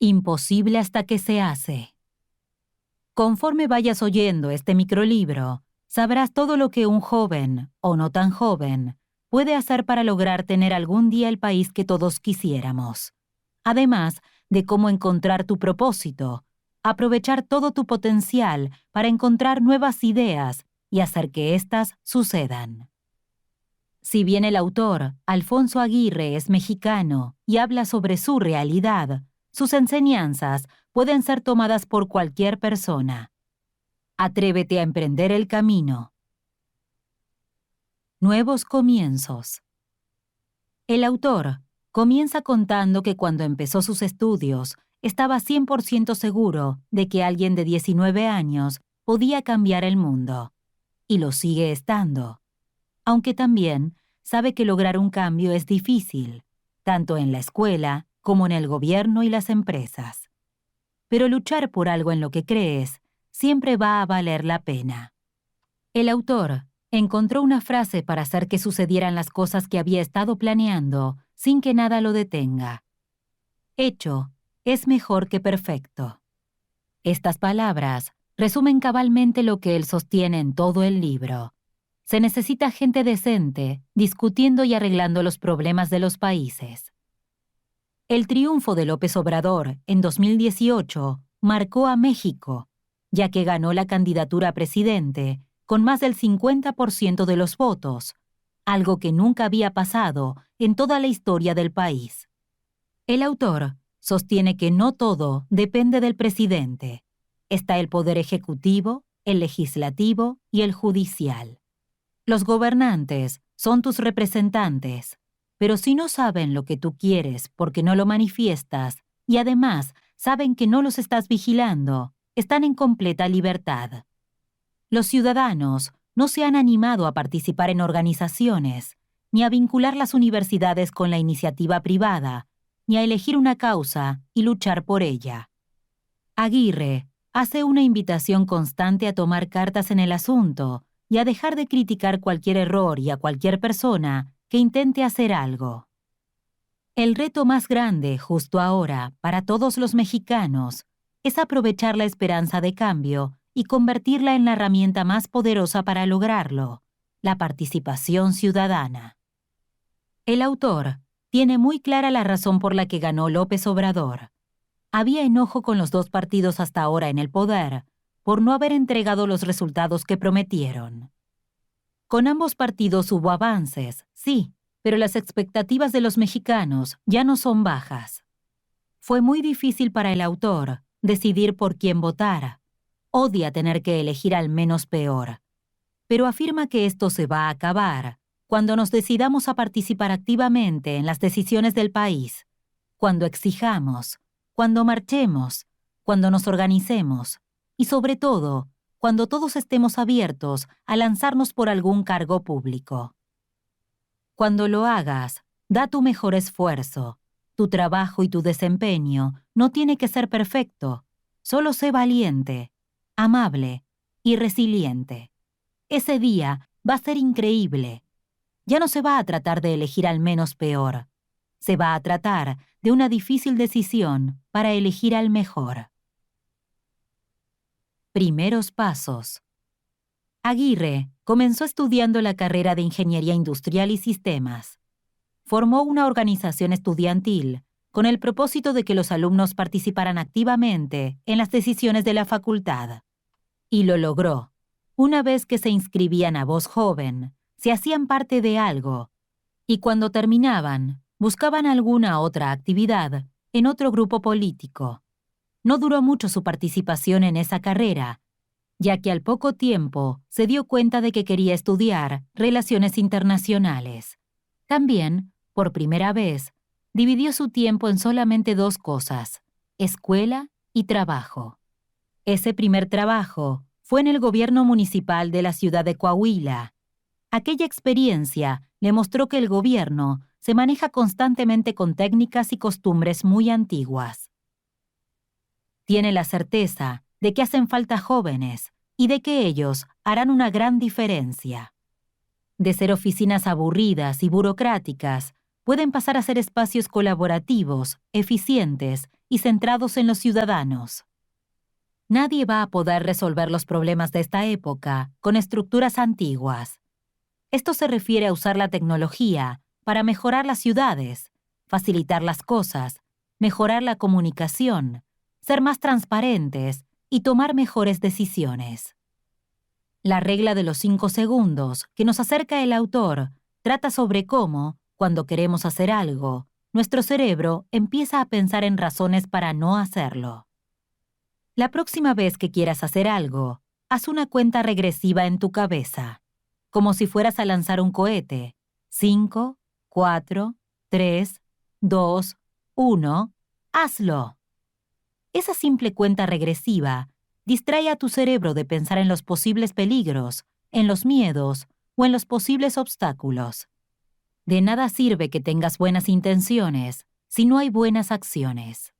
Imposible hasta que se hace. Conforme vayas oyendo este microlibro, sabrás todo lo que un joven, o no tan joven, puede hacer para lograr tener algún día el país que todos quisiéramos. Además de cómo encontrar tu propósito, aprovechar todo tu potencial para encontrar nuevas ideas y hacer que éstas sucedan. Si bien el autor, Alfonso Aguirre, es mexicano y habla sobre su realidad, sus enseñanzas pueden ser tomadas por cualquier persona. Atrévete a emprender el camino. Nuevos comienzos. El autor comienza contando que cuando empezó sus estudios, estaba 100% seguro de que alguien de 19 años podía cambiar el mundo. Y lo sigue estando. Aunque también sabe que lograr un cambio es difícil, tanto en la escuela como en el gobierno y las empresas. Pero luchar por algo en lo que crees siempre va a valer la pena. El autor encontró una frase para hacer que sucedieran las cosas que había estado planeando sin que nada lo detenga. Hecho es mejor que perfecto. Estas palabras resumen cabalmente lo que él sostiene en todo el libro. Se necesita gente decente, discutiendo y arreglando los problemas de los países. El triunfo de López Obrador en 2018 marcó a México, ya que ganó la candidatura a presidente con más del 50% de los votos, algo que nunca había pasado en toda la historia del país. El autor sostiene que no todo depende del presidente. Está el poder ejecutivo, el legislativo y el judicial. Los gobernantes son tus representantes, pero si no saben lo que tú quieres porque no lo manifiestas y además saben que no los estás vigilando, están en completa libertad. Los ciudadanos no se han animado a participar en organizaciones, ni a vincular las universidades con la iniciativa privada, ni a elegir una causa y luchar por ella. Aguirre hace una invitación constante a tomar cartas en el asunto y a dejar de criticar cualquier error y a cualquier persona que intente hacer algo. El reto más grande justo ahora para todos los mexicanos es aprovechar la esperanza de cambio y convertirla en la herramienta más poderosa para lograrlo, la participación ciudadana. El autor tiene muy clara la razón por la que ganó López Obrador. Había enojo con los dos partidos hasta ahora en el poder por no haber entregado los resultados que prometieron. Con ambos partidos hubo avances, sí, pero las expectativas de los mexicanos ya no son bajas. Fue muy difícil para el autor decidir por quién votar. Odia tener que elegir al menos peor, pero afirma que esto se va a acabar cuando nos decidamos a participar activamente en las decisiones del país, cuando exijamos, cuando marchemos, cuando nos organicemos y sobre todo, cuando todos estemos abiertos a lanzarnos por algún cargo público. Cuando lo hagas, da tu mejor esfuerzo. Tu trabajo y tu desempeño no tiene que ser perfecto, solo sé valiente, amable y resiliente. Ese día va a ser increíble. Ya no se va a tratar de elegir al menos peor. Se va a tratar de una difícil decisión para elegir al mejor. Primeros pasos. Aguirre comenzó estudiando la carrera de Ingeniería Industrial y Sistemas. Formó una organización estudiantil con el propósito de que los alumnos participaran activamente en las decisiones de la facultad. Y lo logró. Una vez que se inscribían a Voz Joven, se hacían parte de algo, y cuando terminaban, buscaban alguna otra actividad en otro grupo político. No duró mucho su participación en esa carrera, ya que al poco tiempo se dio cuenta de que quería estudiar Relaciones Internacionales. También, por primera vez, dividió su tiempo en solamente dos cosas: escuela y trabajo. Ese primer trabajo fue en el gobierno municipal de la ciudad de Coahuila. Aquella experiencia le mostró que el gobierno se maneja constantemente con técnicas y costumbres muy antiguas. Tiene la certeza de que hacen falta jóvenes y de que ellos harán una gran diferencia. De ser oficinas aburridas y burocráticas, pueden pasar a ser espacios colaborativos, eficientes y centrados en los ciudadanos. Nadie va a poder resolver los problemas de esta época con estructuras antiguas. Esto se refiere a usar la tecnología para mejorar las ciudades, facilitar las cosas, mejorar la comunicación, ser más transparentes y tomar mejores decisiones. La regla de los 5 segundos que nos acerca el autor trata sobre cómo, cuando queremos hacer algo, nuestro cerebro empieza a pensar en razones para no hacerlo. La próxima vez que quieras hacer algo, haz una cuenta regresiva en tu cabeza, como si fueras a lanzar un cohete. 5, 4, 3, 2, 1, ¡hazlo! Esa simple cuenta regresiva distrae a tu cerebro de pensar en los posibles peligros, en los miedos o en los posibles obstáculos. De nada sirve que tengas buenas intenciones si no hay buenas acciones.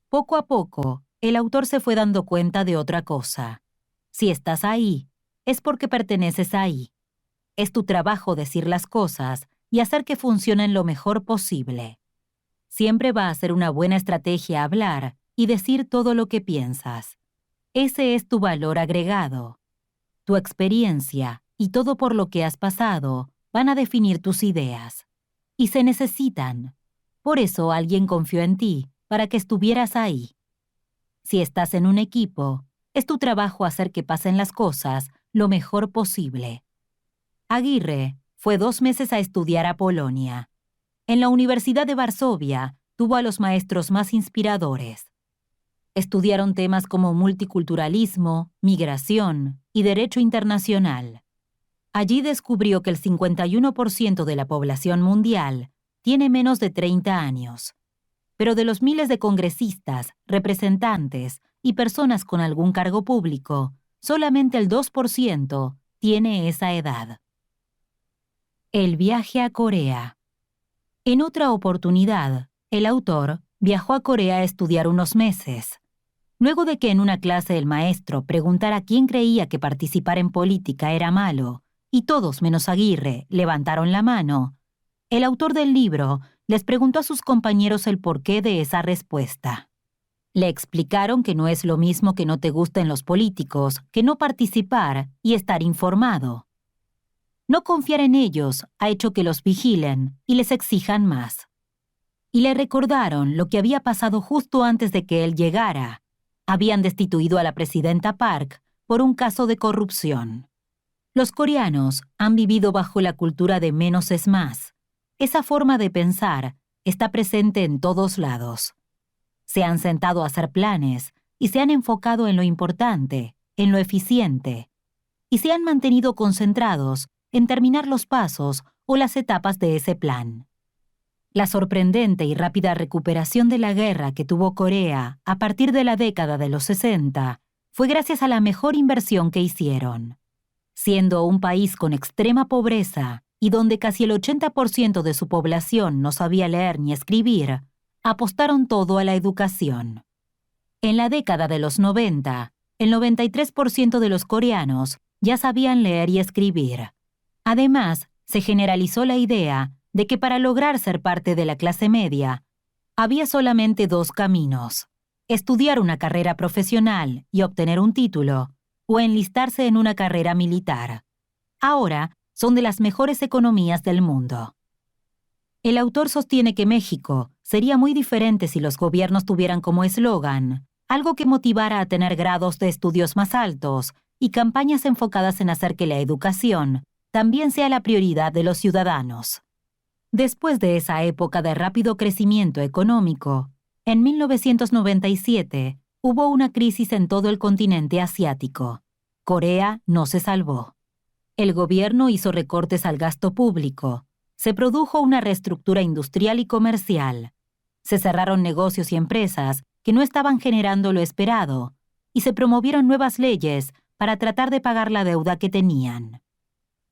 Poco a poco, el autor se fue dando cuenta de otra cosa. Si estás ahí, es porque perteneces ahí. Es tu trabajo decir las cosas y hacer que funcionen lo mejor posible. Siempre va a ser una buena estrategia hablar y decir todo lo que piensas. Ese es tu valor agregado. Tu experiencia y todo por lo que has pasado van a definir tus ideas. Y se necesitan. Por eso alguien confió en ti para que estuvieras ahí. Si estás en un equipo, es tu trabajo hacer que pasen las cosas lo mejor posible. Aguirre fue 2 meses a estudiar a Polonia. En la Universidad de Varsovia tuvo a los maestros más inspiradores. Estudiaron temas como multiculturalismo, migración y derecho internacional. Allí descubrió que el 51% de la población mundial tiene menos de 30 años. Pero de los miles de congresistas, representantes y personas con algún cargo público, solamente el 2% tiene esa edad. El viaje a Corea. En otra oportunidad, el autor viajó a Corea a estudiar unos meses. Luego de que en una clase el maestro preguntara quién creía que participar en política era malo, y todos menos Aguirre levantaron la mano, el autor del libro les preguntó a sus compañeros el porqué de esa respuesta. Le explicaron que no es lo mismo que no te gusten los políticos que no participar y estar informado. No confiar en ellos ha hecho que los vigilen y les exijan más. Y le recordaron lo que había pasado justo antes de que él llegara. Habían destituido a la presidenta Park por un caso de corrupción. Los coreanos han vivido bajo la cultura de menos es más. Esa forma de pensar está presente en todos lados. Se han sentado a hacer planes y se han enfocado en lo importante, en lo eficiente, y se han mantenido concentrados en terminar los pasos o las etapas de ese plan. La sorprendente y rápida recuperación de la guerra que tuvo Corea a partir de la década de los 60 fue gracias a la mejor inversión que hicieron. Siendo un país con extrema pobreza y donde casi el 80% de su población no sabía leer ni escribir, apostaron todo a la educación. En la década de los 90, el 93% de los coreanos ya sabían leer y escribir. Además, se generalizó la idea de que para lograr ser parte de la clase media, había solamente 2 caminos: estudiar una carrera profesional y obtener un título, o enlistarse en una carrera militar. Ahora son de las mejores economías del mundo. El autor sostiene que México sería muy diferente si los gobiernos tuvieran como eslogan algo que motivara a tener grados de estudios más altos y campañas enfocadas en hacer que la educación también sea la prioridad de los ciudadanos. Después de esa época de rápido crecimiento económico, en 1997 hubo una crisis en todo el continente asiático. Corea no se salvó. El gobierno hizo recortes al gasto público. Se produjo una reestructura industrial y comercial. Se cerraron negocios y empresas que no estaban generando lo esperado, y se promovieron nuevas leyes para tratar de pagar la deuda que tenían.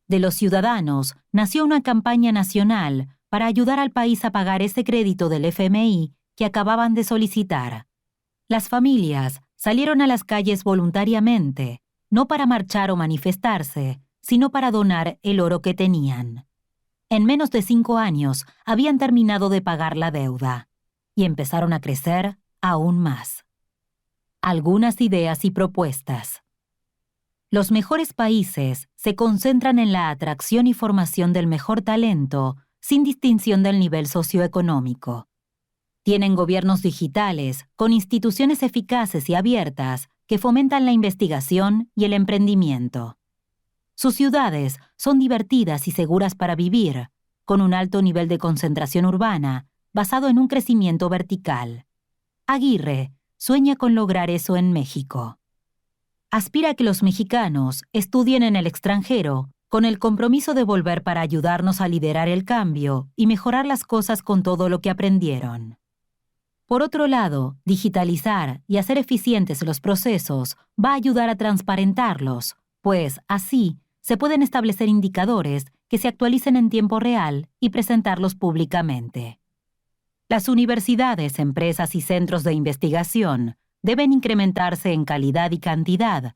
De los ciudadanos nació una campaña nacional para ayudar al país a pagar ese crédito del FMI que acababan de solicitar. Las familias salieron a las calles voluntariamente, no para marchar o manifestarse, sino para donar el oro que tenían. En menos de 5 años habían terminado de pagar la deuda, y empezaron a crecer aún más. Algunas ideas y propuestas. Los mejores países se concentran en la atracción y formación del mejor talento, sin distinción del nivel socioeconómico. Tienen gobiernos digitales, con instituciones eficaces y abiertas que fomentan la investigación y el emprendimiento. Sus ciudades son divertidas y seguras para vivir, con un alto nivel de concentración urbana, basado en un crecimiento vertical. Aguirre sueña con lograr eso en México. Aspira a que los mexicanos estudien en el extranjero, con el compromiso de volver para ayudarnos a liderar el cambio y mejorar las cosas con todo lo que aprendieron. Por otro lado, digitalizar y hacer eficientes los procesos va a ayudar a transparentarlos, pues así se pueden establecer indicadores que se actualicen en tiempo real y presentarlos públicamente. Las universidades, empresas y centros de investigación deben incrementarse en calidad y cantidad,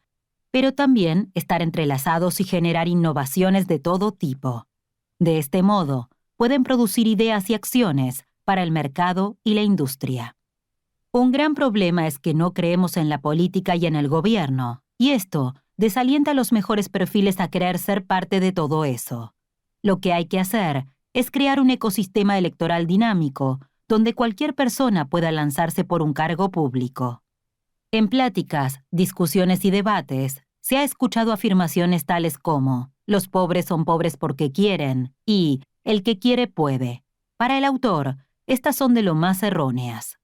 pero también estar entrelazados y generar innovaciones de todo tipo. De este modo, pueden producir ideas y acciones para el mercado y la industria. Un gran problema es que no creemos en la política y en el gobierno, y esto desalienta a los mejores perfiles a querer ser parte de todo eso. Lo que hay que hacer es crear un ecosistema electoral dinámico donde cualquier persona pueda lanzarse por un cargo público. En pláticas, discusiones y debates, se ha escuchado afirmaciones tales como «los pobres son pobres porque quieren» y «el que quiere puede». Para el autor, estas son de lo más erróneas.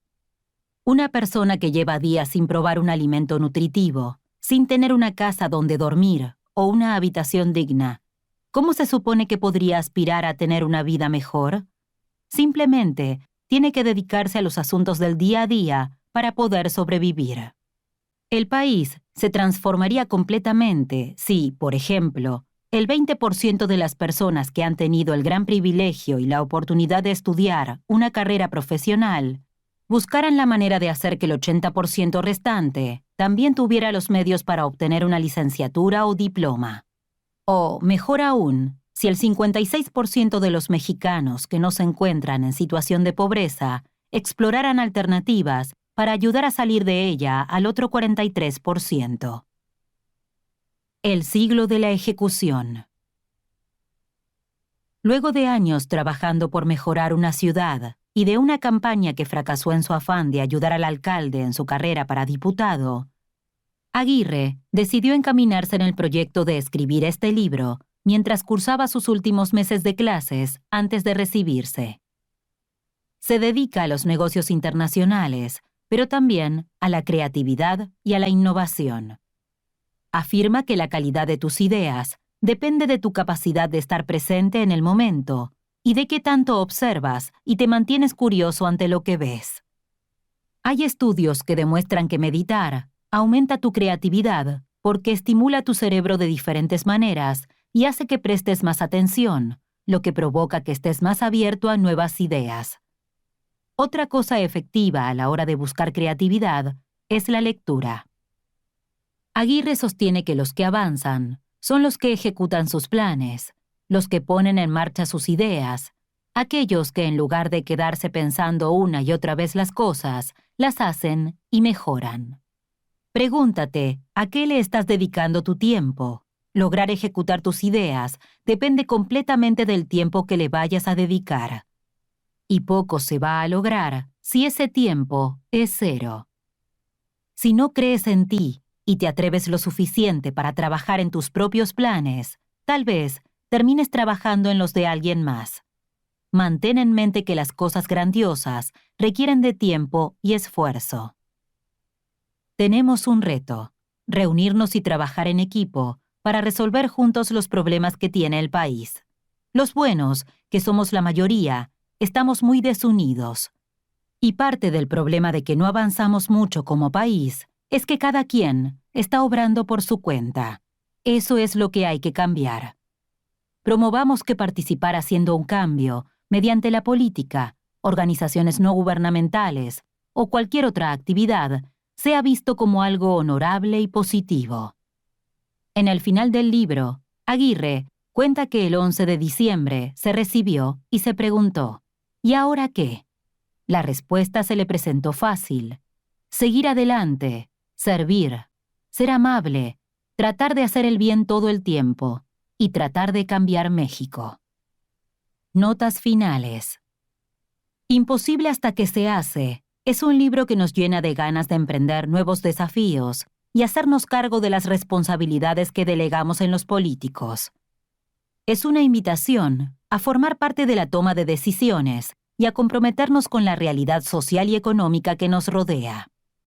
Una persona que lleva días sin probar un alimento nutritivo, sin tener una casa donde dormir o una habitación digna, ¿cómo se supone que podría aspirar a tener una vida mejor? Simplemente tiene que dedicarse a los asuntos del día a día para poder sobrevivir. El país se transformaría completamente si, por ejemplo, el 20% de las personas que han tenido el gran privilegio y la oportunidad de estudiar una carrera profesional buscaran la manera de hacer que el 80% restante también tuviera los medios para obtener una licenciatura o diploma. O, mejor aún, si el 56% de los mexicanos que no se encuentran en situación de pobreza exploraran alternativas para ayudar a salir de ella al otro 43%. El siglo de la ejecución. Luego de años trabajando por mejorar una ciudad y de una campaña que fracasó en su afán de ayudar al alcalde en su carrera para diputado, Aguirre decidió encaminarse en el proyecto de escribir este libro mientras cursaba sus últimos meses de clases antes de recibirse. Se dedica a los negocios internacionales, pero también a la creatividad y a la innovación. Afirma que la calidad de tus ideas depende de tu capacidad de estar presente en el momento y de qué tanto observas y te mantienes curioso ante lo que ves. Hay estudios que demuestran que meditar aumenta tu creatividad porque estimula tu cerebro de diferentes maneras y hace que prestes más atención, lo que provoca que estés más abierto a nuevas ideas. Otra cosa efectiva a la hora de buscar creatividad es la lectura. Aguirre sostiene que los que avanzan son los que ejecutan sus planes, los que ponen en marcha sus ideas, aquellos que en lugar de quedarse pensando una y otra vez las cosas, las hacen y mejoran. Pregúntate, ¿a qué le estás dedicando tu tiempo? Lograr ejecutar tus ideas depende completamente del tiempo que le vayas a dedicar. Y poco se va a lograr si ese tiempo es cero. Si no crees en ti y te atreves lo suficiente para trabajar en tus propios planes, tal vez termines trabajando en los de alguien más. Mantén en mente que las cosas grandiosas requieren de tiempo y esfuerzo. Tenemos un reto: reunirnos y trabajar en equipo para resolver juntos los problemas que tiene el país. Los buenos, que somos la mayoría, estamos muy desunidos. Y parte del problema de que no avanzamos mucho como país es que cada quien está obrando por su cuenta. Eso es lo que hay que cambiar. Promovamos que participar haciendo un cambio mediante la política, organizaciones no gubernamentales o cualquier otra actividad sea visto como algo honorable y positivo. En el final del libro, Aguirre cuenta que el 11 de diciembre se recibió y se preguntó: ¿y ahora qué? La respuesta se le presentó fácil: Seguir adelante, servir, ser amable, tratar de hacer el bien todo el tiempo y tratar de cambiar México. Notas finales. Imposible hasta que se hace es un libro que nos llena de ganas de emprender nuevos desafíos y hacernos cargo de las responsabilidades que delegamos en los políticos. Es una invitación a formar parte de la toma de decisiones y a comprometernos con la realidad social y económica que nos rodea.